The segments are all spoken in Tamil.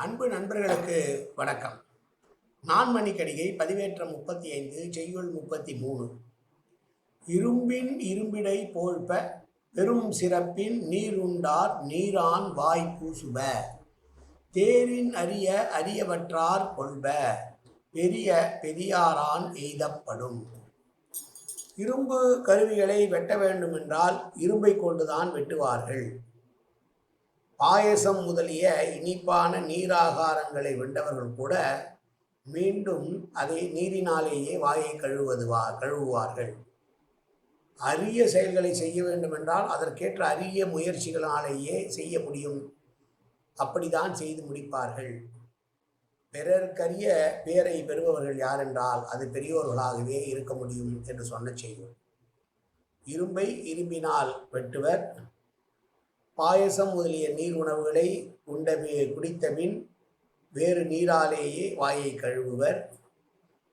அன்பு நண்பர்களுக்கு வணக்கம். நான்மணிக்கடிகை பதிவேற்றம் 35 செய்யுள் 33. இரும்பின் இரும்பிடை போழ்ப பெரும் சிறப்பின் நீருண்டார் நீரான் வாய் பூசுப தேரின் அரிய அரியவற்றார் கொள்ப பெரிய பெரியாரான் எய்தப்படும். இரும்பு கருவிகளை வெட்ட வேண்டுமென்றால் இரும்பை கொண்டுதான் வெட்டுவார்கள். பாயசம் முதலிய இனிப்பான நீராகாரங்களை வென்றவர்கள் கூட மீண்டும் அதை நீரினாலேயே வாயை கழுவுவார்கள். அரிய செயல்களை செய்ய வேண்டுமென்றால் அதற்கேற்ற அரிய முயற்சிகளாலேயே செய்ய முடியும். அப்படிதான் செய்து முடிப்பார்கள். பிறர்க்கரிய பேரை பெறுபவர்கள் யாரென்றால் அது பெரியோர்களாகவே இருக்க முடியும் என்று சொன்ன செய்யும். இரும்பை இரும்பினால் வெட்டுவர். பாயசம் முதலிய நீர் உணவுகளை குடித்தபின் வேறு நீராலேயே வாயை கழுவுவர்.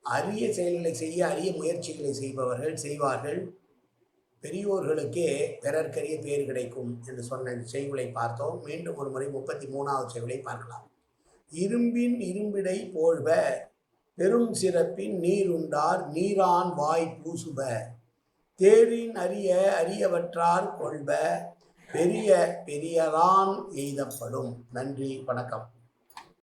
அரிய செயல்களை செய்ய அரிய முயற்சிகளை செய்வார்கள். பெரியோர்களுக்கே பிறர்க்கரிய பேர் கிடைக்கும் என்று சொன்ன செய்யுளை பார்த்தோம். மீண்டும் ஒரு முறை 33வது செய்யுளை பார்க்கலாம். இரும்பின் இரும்பிடை போழ்ப பெரும் சிறப்பின் நீருண்டார் நீரான் வாய் பூசுப தேரின் அரிய அரியவற்றார் கொள்ப பெரிய பெரியரான் எய்தப்படும். நன்றி, வணக்கம்.